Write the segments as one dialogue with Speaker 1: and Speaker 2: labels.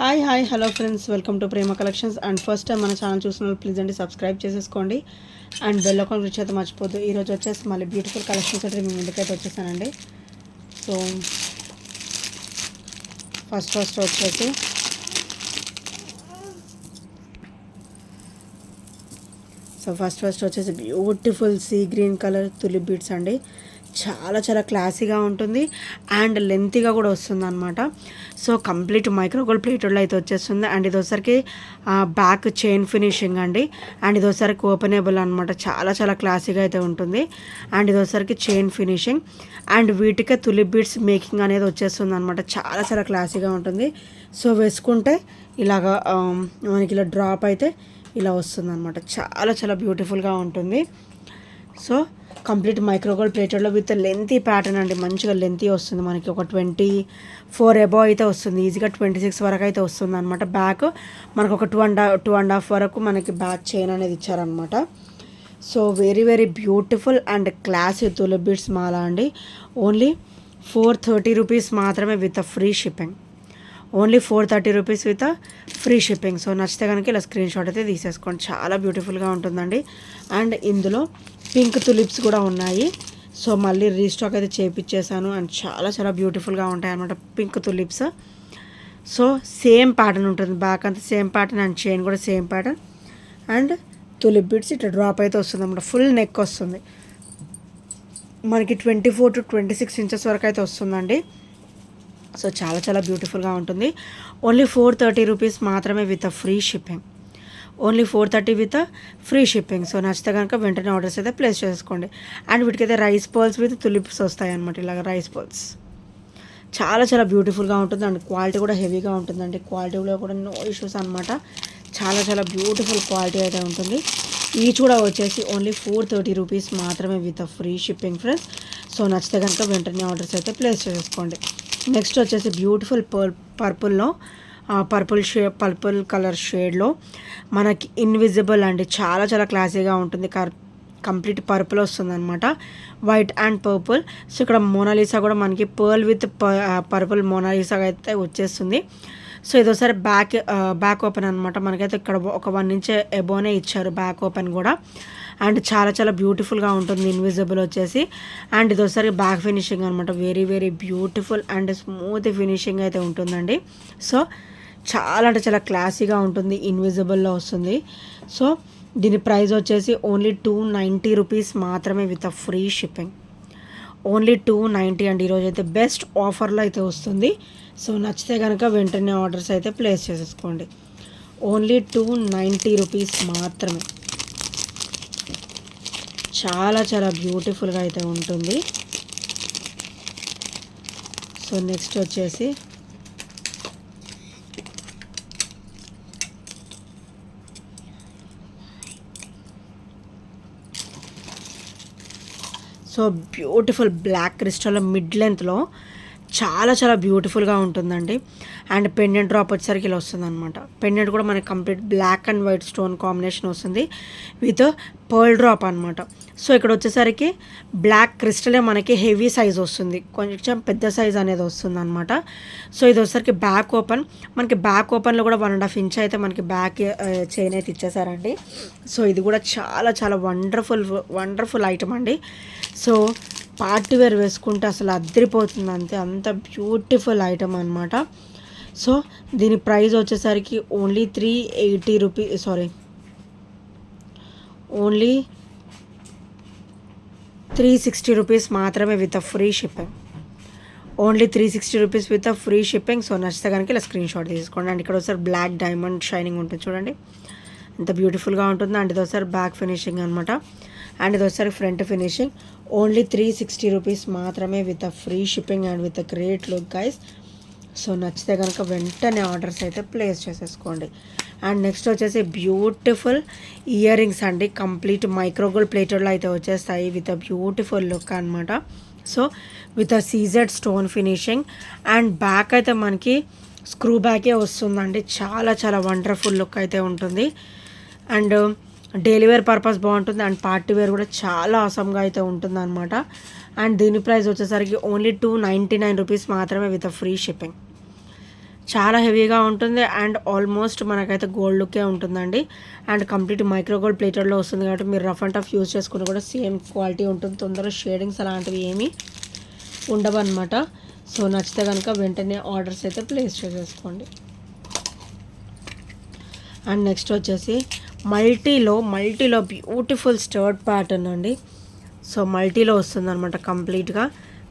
Speaker 1: Hi hello friends, welcome to Prema collections. And first time మన channel చూసిన వాళ్ళు please అండి సబ్స్క్రైబ్ చేసేసుకోండి అండ్ బెల్ ఐకాన్ క్లిక్ చేస్తే మర్చిపోద్దు. ఈరోజు వచ్చేసి మళ్ళీ బ్యూటిఫుల్ కలెక్షన్స్ అయితే మీ ముందుకైతే వచ్చేసానండి. సో ఫస్ట్ వచ్చేసి beautiful sea green colour tulip beads అండి. చాలా క్లాసీగా ఉంటుంది అండ్ లెంతీగా కూడా వస్తుంది అనమాట. సో కంప్లీట్ మైక్రోగోల్డ్ ప్లేటెడ్లో అయితే వచ్చేస్తుంది. అండ్ ఇది ఒకసారికి బ్యాక్ చైన్ ఫినిషింగ్ అండి. అండ్ ఇది ఒకసారికి ఓపెనబుల్ అనమాట. చాలా క్లాసీగా అయితే ఉంటుంది. అండ్ ఇది ఒకసారికి చైన్ ఫినిషింగ్ అండ్ వీటికే తులిప్ బీడ్స్ మేకింగ్ అనేది వచ్చేస్తుంది అనమాట. చాలా క్లాసీగా ఉంటుంది. సో వేసుకుంటే ఇలాగా మనకి ఇలా డ్రాప్ అయితే ఇలా వస్తుంది అనమాట. చాలా బ్యూటిఫుల్గా ఉంటుంది. సో కంప్లీట్ మైక్రోగోల్డ్ ప్లేటెడ్లో విత్ లెంతీ ప్యాటర్న్ అండి. మంచిగా లెంతీ వస్తుంది. మనకి ఒక 24 అబౌవ్ అయితే వస్తుంది. ఈజీగా 26 వరకు అయితే వస్తుంది అనమాట. బ్యాక్ మనకు ఒక 2.5 వరకు మనకి బ్యాక్ చైన్ అనేది ఇచ్చారనమాట. So very beautiful and classy tulip beads మాల అండి. ఓన్లీ 430 రూపీస్ మాత్రమే with free shipping. Only 430 rupees with free shipping. So నచ్చితే కనుక ఇలా స్క్రీన్ షాట్ అయితే తీసేసుకోండి. చాలా బ్యూటిఫుల్గా ఉంటుందండి. అండ్ ఇందులో పింక్ తులిప్స్ కూడా ఉన్నాయి. సో మళ్ళీ రీస్టాక్ అయితే చేయించేసాను. అండ్ చాలా బ్యూటిఫుల్గా ఉంటాయి అన్నమాట pink tulips. So same pattern ఉంటుంది. బ్యాక్ అంతా సేమ్ ప్యాటర్న్ అండ్ చైన్ కూడా same pattern. And tulip beads ఇట్లా డ్రాప్ అయితే వస్తుంది అన్నమాట. ఫుల్ నెక్ వస్తుంది. మనకి 24 to 26 ఇంచెస్ వరకు అయితే వస్తుందండి. సో చాలా బ్యూటిఫుల్గా ఉంటుంది. ఓన్లీ 430 రూపీస్ మాత్రమే with free shipping. Only 430 with free shipping. So నచ్చితే కనుక వెంటనే ఆర్డర్స్ అయితే ప్లేస్ చేసుకోండి. అండ్ వీటికైతే రైస్ పర్ల్స్ విత్ తులిప్స్ వస్తాయి అనమాట. ఇలాగ రైస్ పర్ల్స్ చాలా బ్యూటిఫుల్గా ఉంటుంది. అండ్ క్వాలిటీ కూడా హెవీగా ఉంటుందండి. క్వాలిటీలో కూడా నో ఇష్యూస్ అనమాట. చాలా బ్యూటిఫుల్ క్వాలిటీ అయితే ఉంటుంది. ఈచ్ కూడా వచ్చేసి ఓన్లీ 430 రూపీస్ మాత్రమే with free shipping friends. So నచ్చితే కనుక వెంటనే ఆర్డర్స్ అయితే ప్లేస్ చేసుకోండి. నెక్స్ట్ వచ్చేసి బ్యూటిఫుల్ పర్పుల్లో పర్పుల్ కలర్ షేడ్లో మనకి ఇన్విజిబుల్ అండి. చాలా క్లాసీగా ఉంటుంది. కంప్లీట్ పర్పుల్ వస్తుంది అనమాట. White and purple. సో ఇక్కడ మోనాలిసా కూడా మనకి పర్ల్ విత్ పర్పుల్ మోనాలిసా అయితే వచ్చేస్తుంది. సో ఇది ఒకసారి బ్యాక్ ఓపెన్ అనమాట. మనకైతే ఇక్కడ ఒక 1 ఇంచ్ ఎబోనే ఇచ్చారు బ్యాక్ ఓపెన్ కూడా. అండ్ చాలా బ్యూటిఫుల్గా ఉంటుంది ఇన్విజిబుల్ వచ్చేసి. అండ్ ఇది ఒకసారి బ్యాక్ ఫినిషింగ్ అనమాట. Very beautiful and smooth finishing అయితే ఉంటుందండి. సో చాలా క్లాసీగా ఉంటుంది. ఇన్విజిబుల్లో వస్తుంది. సో దీని ప్రైస్ వచ్చేసి ఓన్లీ 290 రూపీస్ మాత్రమే విత్ ఫ్రీ షిప్పింగ్. ఓన్లీ 290 అండి. ఈరోజు అయితే బెస్ట్ ఆఫర్లో అయితే వస్తుంది. సో నచ్చితే కనుక వెంటనే ఆర్డర్స్ అయితే ప్లేస్ చేసేసుకోండి. ఓన్లీ 290 రూపీస్ మాత్రమే. చాలా బ్యూటిఫుల్గా అయితే ఉంటుంది. సో నెక్స్ట్ వచ్చేసి so beautiful black crystal mid లెంత్లో చాలా బ్యూటిఫుల్గా ఉంటుందండి. అండ్ పెండెంట్ డ్రాప్ వచ్చేసరికి ఇలా వస్తుంది అనమాట. పెండెంట్ కూడా మనకి complete black and white stone combination వస్తుంది విత్ పర్ల్ డ్రాప్ అనమాట. సో ఇక్కడ వచ్చేసరికి బ్లాక్ క్రిస్టలే మనకి హెవీ సైజ్ వస్తుంది. కొంచెం పెద్ద సైజ్ అనేది వస్తుంది అనమాట. సో ఇది వచ్చేసరికి బ్యాక్ ఓపెన్. మనకి బ్యాక్ ఓపెన్లో కూడా 1.5 ఇంచ్ అయితే మనకి బ్యాక్ చైన్ అయితే ఇచ్చేసారండి. సో ఇది కూడా చాలా వండర్ఫుల్ ఐటమ్ అండి. సో పార్టీ వేర్ వేసుకుంటే అసలు అద్దరిపోతుంది. అంత బ్యూటిఫుల్ ఐటమ్ అనమాట. సో దీని ప్రైస్ వచ్చేసరికి ఓన్లీ 380 రూపీస్ ఓన్లీ 360 రూపీస్ మాత్రమే with free shipping. Only 360 rupees with free shipping. So నచ్చితే కనుక ఇలా స్క్రీన్ షాట్ తీసుకోండి. అండ్ ఇక్కడ ఒకసారి బ్లాక్ డైమండ్ షైనింగ్ ఉంటుంది చూడండి. ఎంత బ్యూటిఫుల్గా ఉంటుంది. అండ్ ఇది ఒకసారి బ్యాక్ ఫినిషింగ్ అనమాట. అండ్ ఇది ఒకసారి ఫ్రంట్ ఫినిషింగ్. ఓన్లీ 360 రూపీస్ మాత్రమే with free shipping and with great look guys. So నచ్చితే కనుక వెంటనే ఆర్డర్స్ అయితే ప్లేస్ చేసేసుకోండి. అండ్ నెక్స్ట్ వచ్చేసి బ్యూటిఫుల్ ఇయర్ రింగ్స్ అండి. కంప్లీట్ మైక్రోగోల్డ్ ప్లేటెడ్లో అయితే వచ్చేస్తాయి విత్ బ్యూటిఫుల్ లుక్ అనమాట. So with CZ stone finishing and back అయితే మనకి స్క్రూ బ్యాకే వస్తుందండి. చాలా వండర్ఫుల్ లుక్ అయితే ఉంటుంది. అండ్ డైలీ వేర్ పర్పస్ బాగుంటుంది. అండ్ పార్టీ వేర్ కూడా చాలా అవసరంగా అయితే ఉంటుంది అనమాట. అండ్ దీని ప్రైస్ వచ్చేసరికి ఓన్లీ 299 రూపీస్ మాత్రమే విత్ ఫ్రీ షిప్పింగ్. చాలా హెవీగా ఉంటుంది అండ్ ఆల్మోస్ట్ మనకైతే గోల్డ్ లుక్కే ఉంటుందండి. అండ్ కంప్లీట్ మైక్రో గోల్డ్ ప్లేటెడ్లో వస్తుంది కాబట్టి మీరు రఫ్ అండ్ టఫ్ యూజ్ చేసుకుని కూడా సేమ్ క్వాలిటీ ఉంటుంది. తొందరగా షేడింగ్స్ అలాంటివి ఏమీ ఉండవన్నమాట. సో నచ్చితే కనుక వెంటనే ఆర్డర్స్ అయితే ప్లేస్ చేసేసుకోండి. అండ్ నెక్స్ట్ వచ్చేసి మల్టీలో బ్యూటిఫుల్ స్టర్ట్ ప్యాటర్న్ అండి. సో మల్టీలో వస్తుంది అనమాట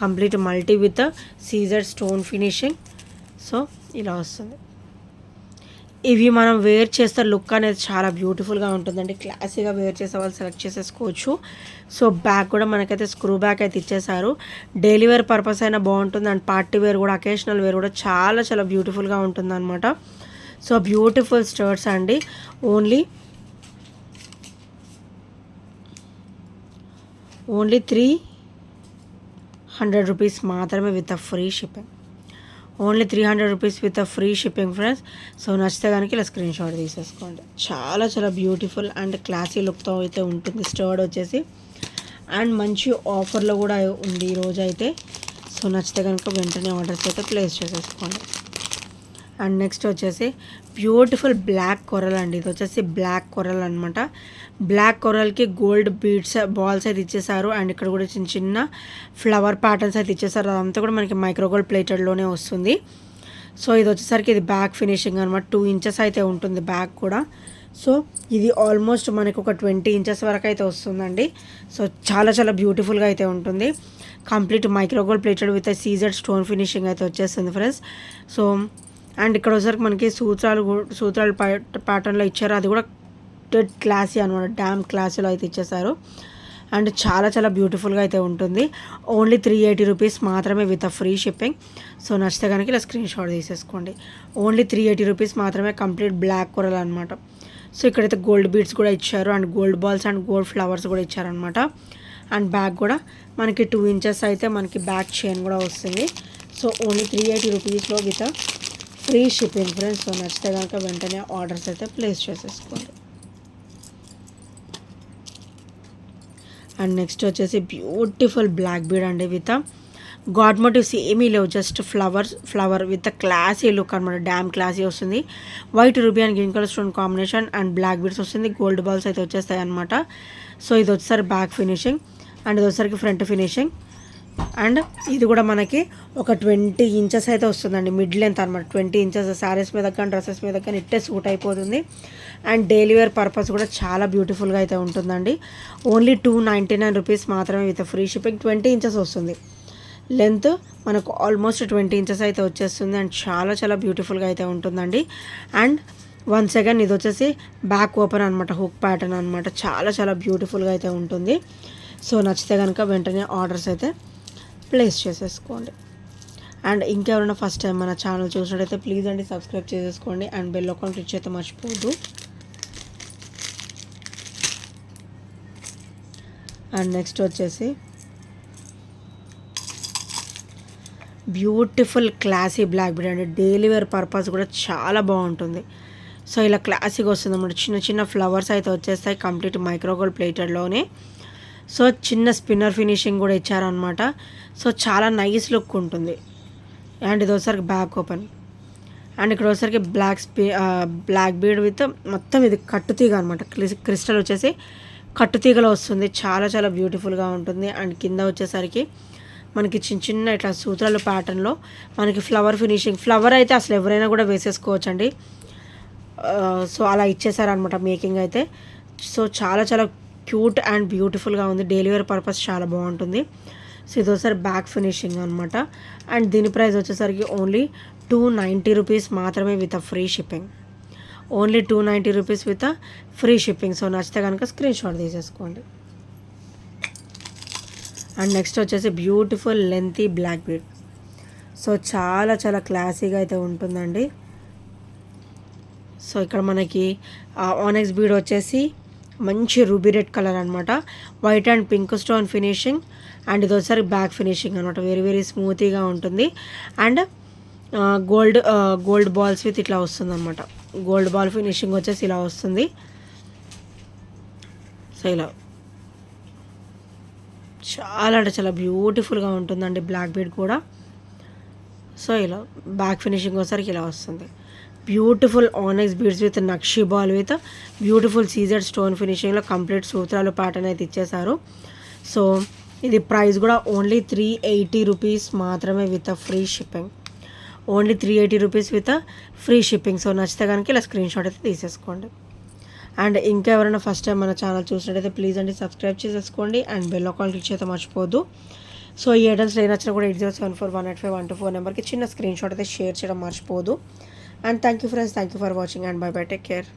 Speaker 1: complete multi with CZ stone finishing. So ఇలా వస్తుంది. ఇవి మనం వేర్ చేస్తే లుక్ అనేది చాలా బ్యూటిఫుల్గా ఉంటుందండి. క్లాసీగా వేర్ చేసే వాళ్ళు సెలెక్ట్ చేసేసుకోవచ్చు. సో బ్యాగ్ కూడా మనకైతే స్క్రూ బ్యాగ్ అయితే ఇచ్చేసారు. డైలీ వేర్ పర్పస్ అయినా బాగుంటుంది అండ్ పార్టీ వేర్ కూడా, అకేషనల్ వేర్ కూడా చాలా బ్యూటిఫుల్గా ఉంటుంది అనమాట. సో బ్యూటిఫుల్ స్టర్ట్స్ అండి. ఓన్లీ 300 రూపీస్ మాత్రమే with free shipping. Only 300 rupees with free shipping friends. So నచ్చితే కనుక ఇలా స్క్రీన్ షాట్ తీసేసుకోండి. చాలా బ్యూటిఫుల్ అండ్ క్లాసీ లుక్తో అయితే ఉంటుంది స్టర్డ్ వచ్చేసి. అండ్ మంచి ఆఫర్లో కూడా ఉంది ఈరోజు అయితే. సో నచ్చితే కనుక వెంటనే ఆర్డర్స్ అయితే ప్లేస్ చేసేసుకోండి. అండ్ నెక్స్ట్ వచ్చేసి బ్యూటిఫుల్ బ్లాక్ కొరల్ అండి. ఇది వచ్చేసి బ్లాక్ కొరల్ అనమాట. బ్లాక్ కొరల్కి గోల్డ్ బీడ్స్ బాల్స్ అయితే ఇచ్చేసారు. అండ్ ఇక్కడ కూడా చిన్న ఫ్లవర్ ప్యాటర్న్స్ అయితే ఇచ్చేసారు. అదంతా కూడా మనకి మైక్రో గోల్డ్ ప్లేటెడ్లోనే వస్తుంది. సో ఇది వచ్చేసరికి ఇది బ్యాక్ ఫినిషింగ్ అనమాట. 2 ఇంచెస్ అయితే ఉంటుంది బ్యాక్ కూడా. సో ఇది ఆల్మోస్ట్ మనకు ఒక 20 ఇంచెస్ వరకు అయితే వస్తుందండి. సో చాలా బ్యూటిఫుల్గా అయితే ఉంటుంది. Complete micro gold plated with CZ stone finishing అయితే వచ్చేస్తుంది ఫ్రెండ్స్. సో అండ్ ఇక్కడ వచ్చేసరికి మనకి సూత్రాలు ప్యాటర్న్లో ఇచ్చారు. అది కూడా డెడ్ క్లాసీ అనమాట, డ్యామ్ క్లాసీలో అయితే ఇచ్చేసారు. అండ్ చాలా బ్యూటిఫుల్గా అయితే ఉంటుంది. ఓన్లీ 380 రూపీస్ మాత్రమే విత్ ఫ్రీ షిప్పింగ్. సో నచ్చితే కనుక ఇలా స్క్రీన్ షాట్ తీసేసుకోండి. ఓన్లీ 380 రూపీస్ మాత్రమే. కంప్లీట్ బ్లాక్ కొరల్ అనమాట. సో ఇక్కడైతే గోల్డ్ బీడ్స్ కూడా ఇచ్చారు and gold balls and gold flowers కూడా ఇచ్చారనమాట. అండ్ బ్యాగ్ కూడా మనకి 2 ఇంచెస్ అయితే మనకి బ్యాక్ చైన్ కూడా వస్తుంది. సో ఓన్లీ 380 రూపీస్లో with free shipping friends. So నచ్చితే కనుక వెంటనే ఆర్డర్స్ అయితే ప్లేస్ చేసేసుకోండి. అండ్ నెక్స్ట్ వచ్చేసి బ్యూటిఫుల్ బ్లాక్ బీడ్ అండి విత్ గాడ్ మోటివ్స్ ఏమీ లేవు, just flower with classy look అనమాట. డ్యామ్ క్లాసీ వస్తుంది. White ruby and green colour stone combination and black beads వస్తుంది. గోల్డ్ బాల్స్ అయితే వచ్చేస్తాయి అనమాట. సో ఇది వచ్చేసరికి బ్యాక్ ఫినిషింగ్ అండ్ ఇది వచ్చేసరికి ఫ్రంట్ ఫినిషింగ్. అండ్ ఇది కూడా మనకి ఒక 20 ఇంచెస్ అయితే వస్తుందండి, మిడ్ లెంత్ అనమాట. 20 ఇంచెస్ శారీస్ మీద కానీ డ్రెస్సెస్ మీద కానీ ఇట్టే సూట్ అయిపోతుంది. అండ్ డైలీ వేర్ పర్పస్ కూడా చాలా బ్యూటిఫుల్గా అయితే ఉంటుందండి. ఓన్లీ 299 రూపీస్ మాత్రమే విత్ ఫ్రీ షిప్పింగ్. 20 ఇంచెస్ వస్తుంది లెంత్ మనకు, ఆల్మోస్ట్ 20 ఇంచెస్ అయితే వచ్చేస్తుంది. అండ్ చాలా బ్యూటిఫుల్గా అయితే ఉంటుందండి. అండ్ వన్స్ అగైన్ ఇది వచ్చేసి బ్యాక్ ఓపెన్ అనమాట, హుక్ ప్యాటర్న్ అనమాట. చాలా బ్యూటిఫుల్గా అయితే ఉంటుంది. సో నచ్చితే కనుక వెంటనే ఆర్డర్స్ అయితే ప్లేస్ చేసేసుకోండి. అండ్ ఇంకెవరైనా ఫస్ట్ టైం మన ఛానల్ చూసినట్టయితే ప్లీజ్ అండి సబ్స్క్రైబ్ చేసేసుకోండి అండ్ బెల్ ఐకాన్ క్లిక్ చేస్తే మర్చిపోవద్దు. అండ్ నెక్స్ట్ వచ్చేసి బ్యూటిఫుల్ క్లాసీ బ్లాక్ బీడ్ అండి. డైలీ వేర్ పర్పస్ కూడా చాలా బాగుంటుంది. సో ఇలా క్లాసీగా వస్తుంది అన్నమాట. చిన్న ఫ్లవర్స్ అయితే వచ్చేస్తాయి కంప్లీట్ మైక్రో గోల్డ్ ప్లేటెడ్లోనే. సో చిన్న స్పిన్నర్ ఫినిషింగ్ కూడా ఇచ్చారనమాట. సో చాలా నైస్ లుక్ ఉంటుంది. అండ్ ఇది వచ్చరికి బ్యాక్ ఓపెన్ అండ్ ఇక్కడ వచ్చరికి బ్లాక్ బీడ్ విత్ మొత్తం ఇది కట్టుతీగ అనమాట. క్రిస్టల్ వచ్చేసి కట్టుతీగలో వస్తుంది. చాలా బ్యూటిఫుల్గా ఉంటుంది. అండ్ కింద వచ్చేసరికి మనకి చిన్న ఇట్లా సూత్రాలు ప్యాటర్న్లో మనకి ఫ్లవర్ ఫినిషింగ్. ఫ్లవర్ అయితే అసలు ఎవరైనా కూడా వేసేసుకోవచ్చండి. సో అలా ఇచ్చేసారనమాట మేకింగ్ అయితే. సో చాలా క్యూట్ అండ్ బ్యూటిఫుల్గా ఉంది. డైలీ వేర్ పర్పస్ చాలా బాగుంటుంది. సో ఇది ఒకసారి బ్యాక్ ఫినిషింగ్ అనమాట. అండ్ దీని ప్రైస్ వచ్చేసరికి ఓన్లీ 290 రూపీస్ మాత్రమే with free shipping. Only 290 rupees with free shipping. So నచ్చితే కనుక స్క్రీన్ షాట్ తీసేసుకోండి. అండ్ నెక్స్ట్ వచ్చేసి beautiful lengthy black bead. So చాలా క్లాసీగా అయితే ఉంటుందండి. సో ఇక్కడ మనకి ఆనెక్స్ బీడ్ వచ్చేసి మంచి రూబీ రెడ్ కలర్ అనమాట. White and pink stone finishing. And ఇది వచ్చేసరికి బ్యాక్ ఫినిషింగ్ అనమాట. వెరీ స్మూతీగా ఉంటుంది. అండ్ గోల్డ్ బాల్స్ విత్ ఇట్లా వస్తుంది అనమాట. గోల్డ్ బాల్ ఫినిషింగ్ వచ్చేసి ఇలా వస్తుంది. సో ఇలా చాలా బ్యూటిఫుల్గా ఉంటుందండి బ్లాక్ బీడ్ కూడా. సో ఇలా బ్యాక్ ఫినిషింగ్ వచ్చేసరికి ఇలా వస్తుంది. Beautiful onyx beads with nakshi ball with beautiful C Z stone ఫినిషింగ్లో కంప్లీట్ సూత్రాలు ప్యాటర్న్ అయితే ఇచ్చేసారు. సో ఇది ప్రైస్ కూడా ఓన్లీ 380 రూపీస్ మాత్రమే with free shipping. Only 380 rupees with free shipping. So నచ్చితే కనుక ఇలా స్క్రీన్ షాట్ అయితే తీసేసుకోండి. అండ్ ఇంకా ఎవరైనా ఫస్ట్ టైం మన ఛానల్ చూసినట్టయితే ప్లీజ్ అండి సబ్స్క్రైబ్ చేసేసుకోండి అండ్ బెల్ ఐకాన్ క్లిక్ చేయడం మర్చిపోద్దు. సో ఈ ఐటమ్స్ ఏ నచ్చినా కూడా 8074185124 నెంబర్కి చిన్న స్క్రీన్ షాట్ అయితే షేర్ చేయడం మర్చిపోదు. And thank you friends, thank you for watching and bye bye, take care.